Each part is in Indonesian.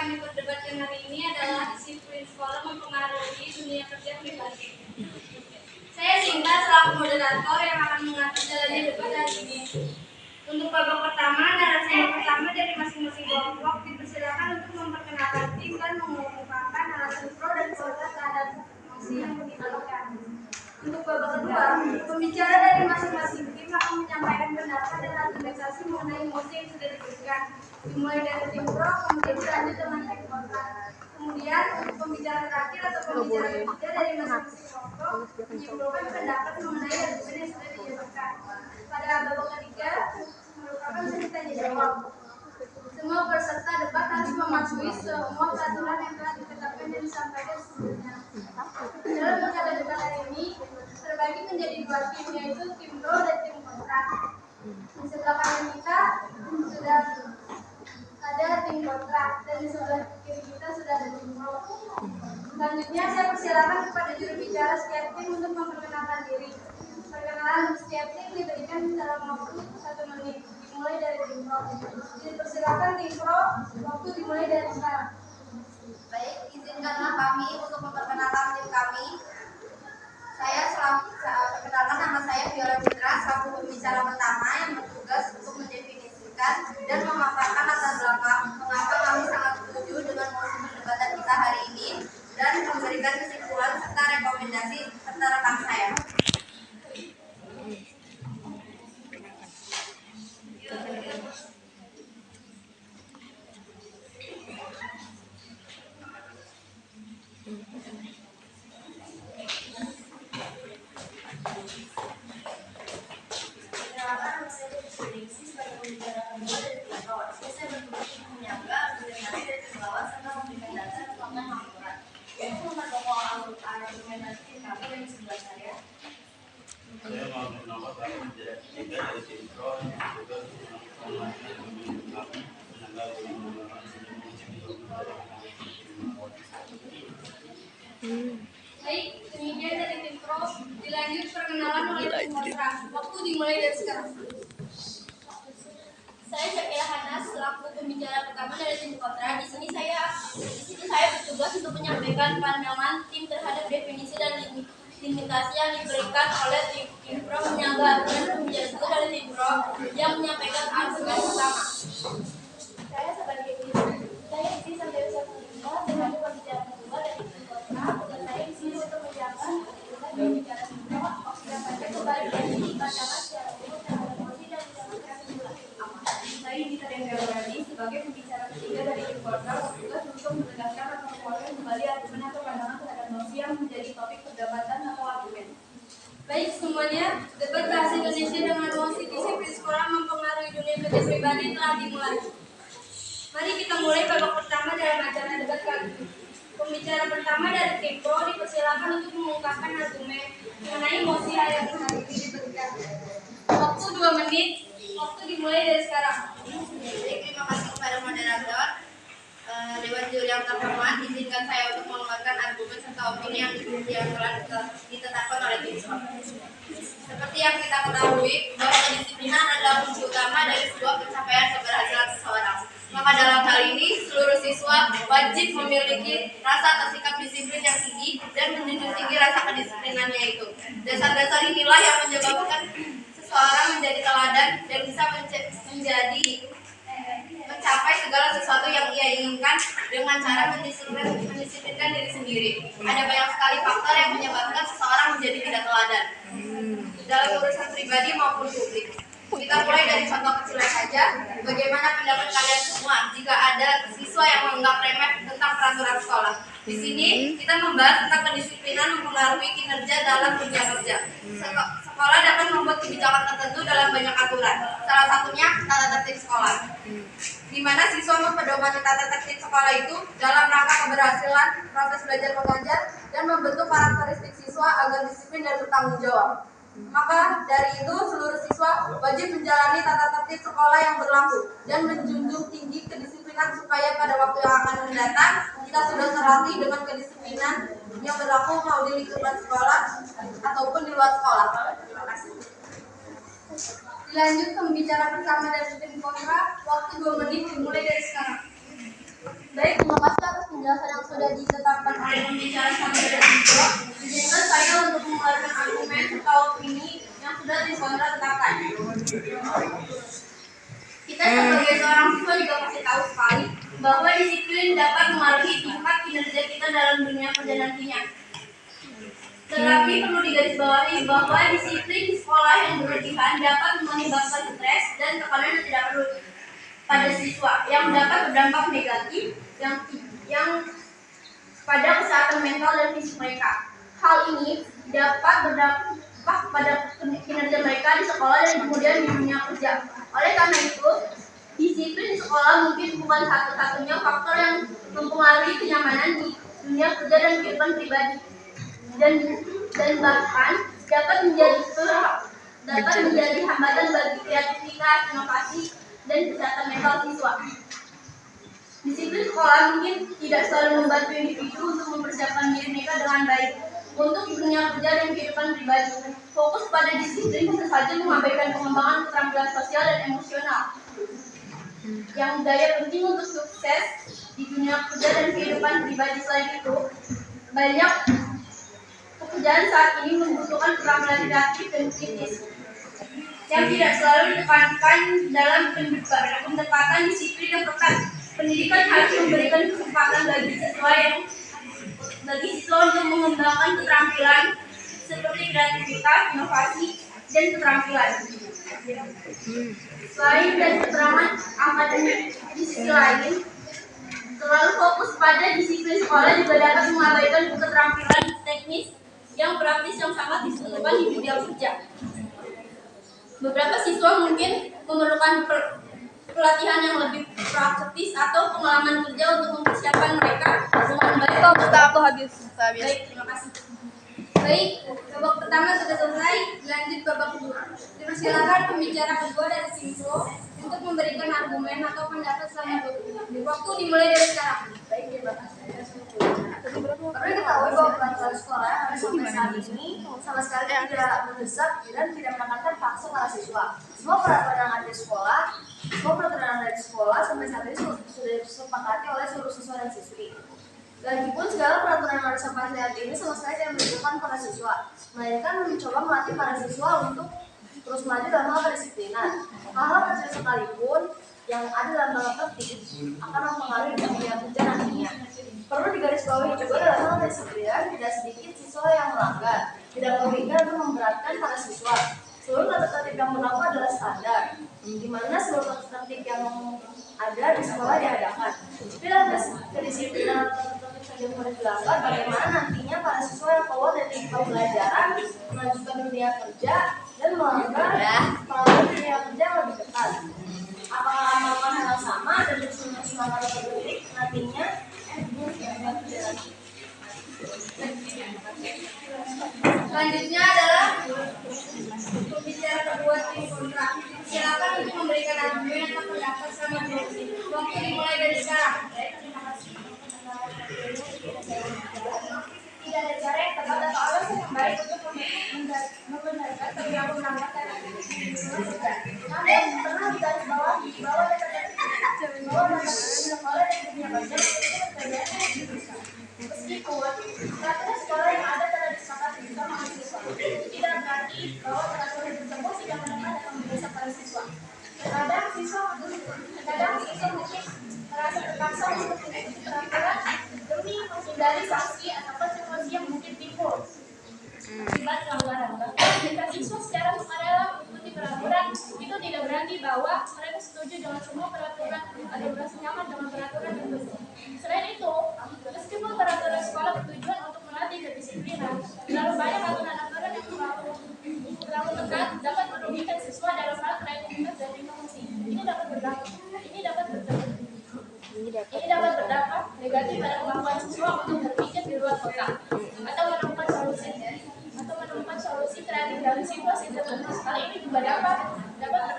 kami perdebatkan hari ini adalah disiplin sekolah mempengaruhi dunia kerja pribadi. Saya Sinta selaku moderator yang akan mengatur jalannya debat hari ini. Untuk babak pertama, narasumber pertama dari masing-masing kelompok dipersilakan untuk memperkenalkan tim dan mengungkapkan alasan pro dan kontra terhadap mosi yang dibagikan. Untuk babak kedua, pembicara dari masing-masing tim akan menyampaikan pendapat dan argumentasi mengenai mosi yang sudah diberikan, dimulai dari tim pro, kemudian berlanjut dengan tim kontra. Kemudian, untuk pembicara terakhir atau pembicara ketiga dari masing-masing kelompok menyimpulkan pendapat mengenai argumen yang sudah dijabarkan. Pada babak ketiga, merupakan sesi tanya jawab. Semua peserta debat harus mematuhi semua peraturan yang telah ditetapkan dan disampaikan sebelumnya. Dalam menghadapi debat hari ini, terbagi menjadi dua tim, yaitu tim pro dan tim kontra. Di sebelah kanan kita sudah ada tim kontra dan di sebelah kiri kita sudah ada tim pro. Selanjutnya saya persilakan kepada juru bicara setiap tim untuk memperkenalkan diri. Perkenalan setiap tim diberikan dalam waktu 1 menit, dimulai dari tim pro. Dipersilakan tim pro, waktu dimulai dari sekarang. Baik, izinkanlah kami untuk memperkenalkan tim kami. Perkenalkan nama saya Viola Putra, selaku pembicara pertama yang bertugas untuk mendefinisikan dan memaparkan latar belakang mengapa kami sangat setuju dengan mosi perdebatan kita hari ini dan memberikan kesimpulan serta rekomendasi serta rekan saya. Saya mau menambahkan menjadi ketiga dari tim pro yang juga Baik, demikian dari tim pro. Dilanjut perkenalan oleh tim kontra. Waktu dimulai dari sekarang. Saya Syakila Hanas selaku pembicara pertama dari tim kontra. Di sini saya bertugas untuk menyampaikan pandangan tim terhadap definisi dan limitasi yang diberikan oleh tim pro menyangga dan pembicara satu dari tim pro yang menyampaikan argumen pertama. Saya sebagai saya isi sampai usia kelima sebagai pembicara kedua dari tim kontra dan saya di sini untuk menjaga dan pembicara tim pro menyampaikan kembali dari pandangan secara umum terhadap mosi dan menyampaikan kesimpulan. Saya Dita Dewi sebagai pembicara ketiga dari tim kontra bertugas untuk menegaskan atau mengeluarkan kembali argumen atau pandangan terhadap mosi yang menjadi topik perdebatan atau argumen. Baik semuanya, debat bahasa Indonesia dengan mosi disiplin sekolah mempengaruhi dunia kerja pribadi telah dimulai. Mari kita mulai babak pertama dalam acara debat kali ini. Pembicara pertama dari tim pro dipersilakan untuk mengungkapkan argumen mengenai mosi yang hari ini diberikan. Waktu 2 menit, waktu dimulai dari sekarang. Baik, terima kasih kepada moderator. Dewan juri yang terhormat, izinkan saya untuk mengeluarkan argumen serta opini yang telah ditetapkan oleh tim pro. Seperti yang kita ketahui, bahwa kedisiplinan adalah kunci utama dari sebuah pencapaian keberhasilan seseorang. Maka dalam hal ini, seluruh siswa wajib memiliki rasa atau sikap disiplin yang tinggi dan menjunjung tinggi rasa kedisiplinannya itu. Dasar-dasar inilah yang menyebabkan seseorang menjadi teladan dan bisa mencapai segala sesuatu yang ia inginkan dengan cara mendisiplinkan diri sendiri. Ada banyak sekali faktor yang menyebabkan seseorang menjadi tidak teladan dalam urusan pribadi maupun publik. Kita mulai dari contoh kecilnya saja. Bagaimana pendapat kalian semua jika ada siswa yang menganggap remeh tentang peraturan sekolah? Di sini kita membahas tentang kedisiplinan mempengaruhi kinerja dalam dunia kerja. Sekolah dapat membuat kebijakan tertentu dalam banyak aturan. Salah satunya tata tertib sekolah, di mana siswa mempedomani tata tertib sekolah itu dalam rangka keberhasilan proses belajar mengajar dan membentuk karakteristik siswa agar disiplin dan bertanggung jawab. Maka dari itu seluruh siswa wajib menjalani tata tertib sekolah yang berlaku dan menjunjung tinggi kedisiplinan supaya pada waktu yang akan mendatang kita sudah terlatih dengan kedisiplinan yang berlaku mau di lingkungan sekolah ataupun di luar sekolah. Terima kasih. Dilanjut pembicara pertama dari tim kontra, waktu 2 menit dimulai dari sekarang. Baik, terima kasih. bahwa disiplin dapat mempengaruhi tingkat kinerja kita dalam dunia kerja nantinya. Tetapi perlu digarisbawahi bahwa disiplin di sekolah yang berlebihan dapat menyebabkan stres dan tekanan yang tidak perlu pada siswa yang dapat berdampak negatif yang pada kesehatan mental dan fisik mereka. Hal ini dapat berdampak pada kinerja mereka di sekolah dan kemudian di dunia kerja. Oleh karena itu, disiplin di sekolah mungkin bukan satu-satunya faktor yang mempengaruhi kenyamanan di dunia kerja dan kehidupan pribadi, dan bahkan dapat menjadi hambatan bagi kreativitas, inovasi, dan kesehatan mental siswa. Disiplin sekolah mungkin tidak selalu membantu individu untuk mempersiapkan diri mereka dengan baik untuk dunia kerja dan kehidupan pribadi. Fokus pada disiplin bisa saja mengabaikan pengembangan keterampilan sosial dan emosional yang daya penting untuk sukses di dunia kerja dan kehidupan pribadi. Selain itu, banyak pekerjaan saat ini membutuhkan keterampilan kreatif dan kritis yang tidak selalu ditekankan dalam pendekatan disiplin yang ketat. Pendidikan harus memberikan kesempatan bagi siswa untuk mengembangkan keterampilan seperti kreativitas, inovasi, dan keterampilan. Selain dari keterangan akademik, di sisi lain, terlalu fokus pada disiplin sekolah juga dapat mengabaikan keterampilan teknis yang praktis yang sangat dibutuhkan di dunia kerja. Beberapa siswa mungkin memerlukan pelatihan yang lebih praktis atau pengalaman kerja untuk mempersiapkan mereka dengan baik. Habis. Baik, terima kasih. Baik, babak pertama sudah selesai, lanjut babak kedua. Dipersilakan pembicara kedua dari Simpro untuk memberikan argumen atau pendapat selama 20 menit. Waktu dimulai dari sekarang. Baik, terima kasih. Perlu diketahui bahwa peraturan sekolah sampai saat ini sama sekali tidak mendesak dan tidak menekankan paksa para siswa. Semua peraturan yang ada di sekolah sampai saat ini sudah disepakati oleh seluruh siswa dan siswi. Lagipun segala peraturan yang ada sampai saat ini sama sekali tidak menunjukkan para siswa, melainkan mencoba melatih para siswa untuk terus maju dalam hal kedisiplinan. Hal-hal kecil sekalipun yang ada dalam tanda petik akan mempengaruhi dunia kerja nantinya. Perlu digarisbawahi juga dalam hal kedisiplinan tidak sedikit siswa yang melanggar, tidak merugikan atau memberatkan para siswa. Seluruh tata tertib yang berlaku adalah standar, di mana seluruh tata tertib yang ada di sekolah diadakan. Bila kedisiplinan atau tata tertib saja mulai dilanggar, bagaimana nantinya para siswa yang keluar dari pembelajaran melanjutkan dunia kerja dan melanggar peraturan dunia kerja yang lebih ketat? Apakah akan melakukan hal yang sama dan semangat terbentuk nantinya? Selanjutnya adalah pembicara kedua tim kontra. Silakan untuk memberikan argumen atau pendapat selama 20 menit. Waktu dimulai dari sekarang. Tidak ada cara yang tepat atau alasan yang baik untuk membenarkan yang melanggar tata tertib namun pernah digarisbawahi bahwa tata tertib sekolah dan dunia kerja itu berbeda. Meskipun peraturan sekolah yang ada telah disepakati bersama oleh siswa, itu tidak berarti bahwa peraturan tersebut tidak menekan atau mendesak para siswa. Terkadang siswa mungkin merasa terpaksa untuk mengikuti peraturan demi menghindari sanksi atau konsekuensi yang mungkin timbul akibat pelanggaran. Jika siswa secara sukarela mengikuti peraturan, itu tidak berarti bahwa mereka setuju dengan semua peraturan atau merasa nyaman dengan peraturan yang bersih. Selain itu, meskipun peraturan sekolah bertujuan untuk melatih kedisiplinan, terlalu banyak aturan-aturan yang terlalu ketat dapat merugikan siswa dalam hal kreativitas dan inovasi. Ini dapat berdampak negatif pada kemampuan siswa untuk berpikir di luar kotak atau menemukan solusi kreatif dalam situasi tertentu. Hal ini juga dapat berdampak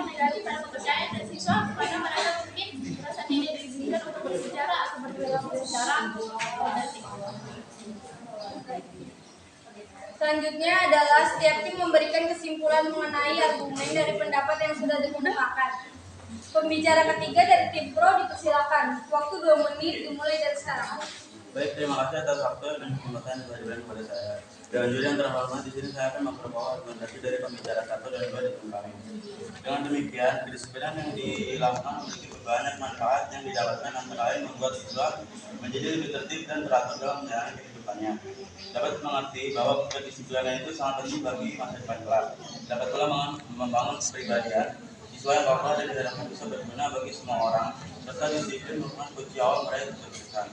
negatif pada kepercayaan dan siswa karena mereka mungkin merasa tidak diizinkan untuk berbicara atau berperilaku secara otentik. Selanjutnya adalah setiap tim memberikan kesimpulan mengenai argumen dari pendapat yang sudah dikemukakan. Pembicara ketiga dari tim pro dipersilakan. Waktu 2 menit dimulai dari sekarang. Baik, terima kasih atas waktu dan kesempatan yang telah diberikan kepada saya. Dengan juri yang terhormat, di sini saya akan memperbawa argumentasi dari pembicara 1 dan 2 di tim kami. Dengan demikian, kedisiplinan yang dilakukan memiliki banyak manfaat yang didapatkan, antara lain membuat siswa menjadi lebih tertib dan teratur dalam menjalani kehidupannya. Dapat mengerti bahwa kedisiplinan itu sangat penting bagi masa depan kelak. Dapat pula membangun kepribadian. Siswa yang kokoh dan diharapkan bisa berguna bagi semua orang, serta disiplin merupakan kunci awal meraih kesuksesan.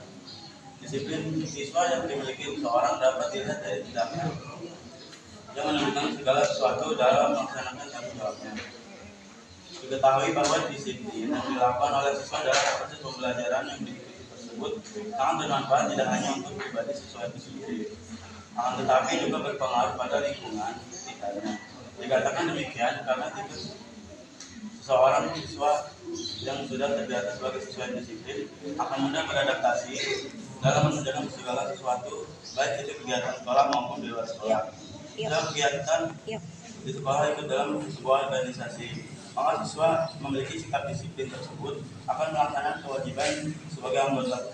Disiplin siswa yang dimiliki seseorang dapat dilihat dari tindakan yang menunjukkan segala sesuatu dalam melaksanakan tanggung jawabnya. Diketahui bahwa disiplin yang dilakukan oleh siswa dalam proses pembelajaran yang diikuti tersebut sangat bermanfaat tidak hanya untuk pribadi siswa itu sendiri, akan tetapi juga berpengaruh pada lingkungan sekitarnya. Dikatakan demikian karena tipe seseorang siswa yang sudah terbiasa sebagai siswa yang disiplin akan mudah beradaptasi dalam mengerjakan segala sesuatu, baik itu kegiatan sekolah maupun di luar sekolah. Dalam kegiatan di sekolah itu dalam sebuah organisasi, maka siswa memiliki sikap disiplin tersebut akan melaksanakan kewajiban sebagai anggota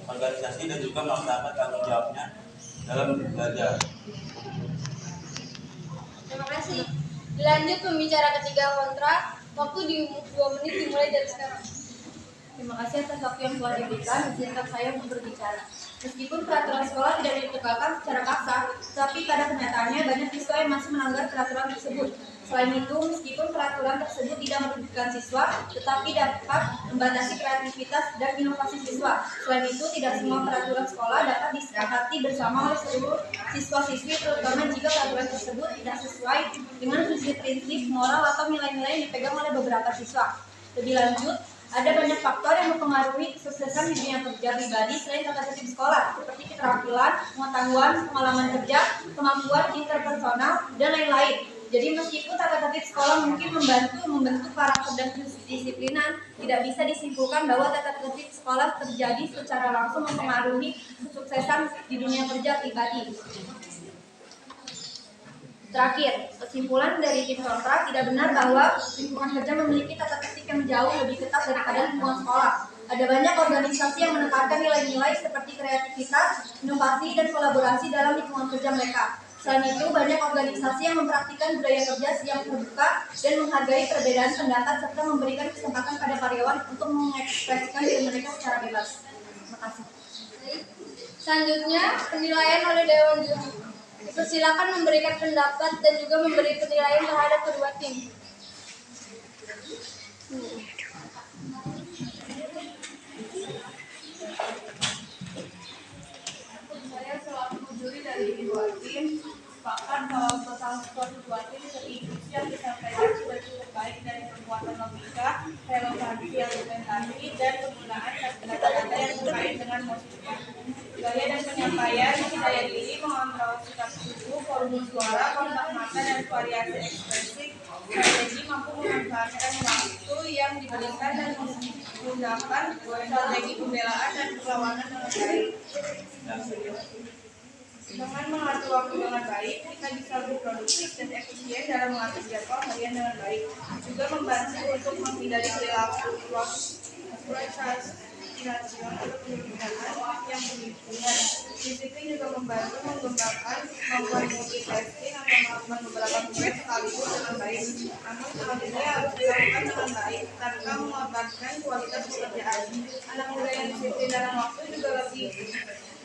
organisasi dan juga melaksanakan tanggung jawabnya dalam belajar. Terima kasih. Dilanjut pembicara ketiga kontra. Waktu di 2 menit dimulai dari sekarang. Terima kasih atas waktu yang telah diberikan. Izinkan saya untuk berbicara. Meskipun peraturan sekolah tidak ditegakkan secara paksa, tapi pada kenyataannya banyak siswa yang masih melanggar peraturan tersebut. Selain itu, meskipun peraturan tersebut tidak merugikan siswa, tetapi dapat membatasi kreativitas dan inovasi siswa. Selain itu, tidak semua peraturan sekolah dapat disepakati bersama oleh seluruh siswa-siswi, terutama jika peraturan tersebut tidak sesuai dengan prinsip-prinsip moral atau nilai-nilai yang dipegang oleh beberapa siswa. Lebih lanjut, ada banyak faktor yang mempengaruhi kesuksesan di dunia kerja pribadi selain tata tertib sekolah, seperti keterampilan, pengetahuan, pengalaman kerja, kemampuan interpersonal, dan lain-lain. Jadi meskipun tata tertib sekolah mungkin membentuk karakter dan kedisiplinan, tidak bisa disimpulkan bahwa tata tertib sekolah terjadi secara langsung mempengaruhi kesuksesan di dunia kerja pribadi. Terakhir, kesimpulan dari tim kontra, tidak benar bahwa lingkungan kerja memiliki tata tertib yang jauh lebih ketat daripada lingkungan sekolah. Ada banyak organisasi yang menekankan nilai-nilai seperti kreativitas, inovasi, dan kolaborasi dalam lingkungan kerja mereka. Selain itu, banyak organisasi yang mempraktikkan budaya kerja yang terbuka dan menghargai perbedaan pendapat serta memberikan kesempatan pada karyawan untuk mengekspresikan diri mereka secara bebas. Terima kasih. Selanjutnya, penilaian oleh Dewan Juri. Dipersilakan memberikan pendapat dan juga memberi penilaian terhadap kedua tim. Saya selaku juri dari kedua tim sepakat bahwa total skor kedua tim terinstruksi yang disampaikan sudah cukup baik dari penguatan logika, relevansi argumentasi, dan penggunaan data-data yang terkait dengan motifnya. Gaya dan penyampaian, daya diri, mengontrol sikap tubuh, volume suara, kontak mata, dan variasi ekspresi, strategi mampu memanfaatkan waktu yang diberikan dan menggunakan strategi pembelaan dan perlawanan dengan baik. Dengan mengatur waktu dengan baik, kita bisa lebih produktif dan efisien dalam mengatur jadwal harian dengan baik. Juga membantu untuk menghindari perilaku prokrastinasi atau kegiatan yang berlebihan. Disiplin juga membantu mengembangkan kemampuan multitasking atau melakukan beberapa tugas sekaligus dengan baik. Namun hal ini harus dilakukan dengan baik tanpa mengorbankan kualitas pekerjaan. Anak muda yang disiplin dalam waktu juga lebih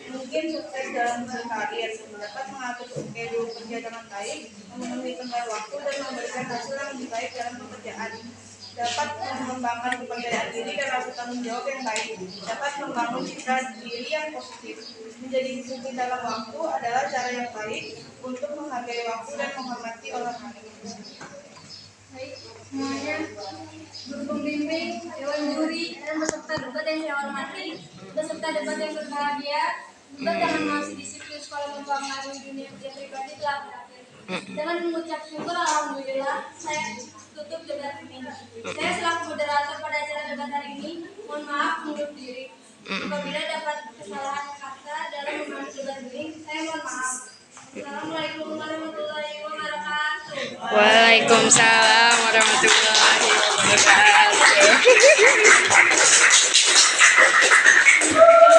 mungkin sukses dalam berkarir, dapat mengatur schedule kerja dengan baik, memenuhi tenggat waktu, dan memberikan hasil yang lebih baik dalam pekerjaan. Dapat mengembangkan kepercayaan diri dan rasa tanggung jawab yang baik, dapat membangun citra diri yang positif. Menjadi disiplin dalam waktu adalah cara yang baik untuk menghargai waktu dan menghormati orang lain. Baik, semuanya, guru pembimbing, dewan juri, dan peserta debat yang saya hormati, peserta debat yang berbahagia, debat dengan masih disiplin sekolah mempengaruhi dunia kerja pribadi telah berakhir. Dengan mengucap syukur, alhamdulillah, saya tutup debat ini. Saya selaku moderator pada acara debat hari ini, mohon maaf mundur diri. Apabila dapat kesalahan kata dalam memandu debat ini, saya mohon maaf. Assalamualaikum warahmatullahi wabarakatuh. Waalaikumsalam warahmatullahi wabarakatuh.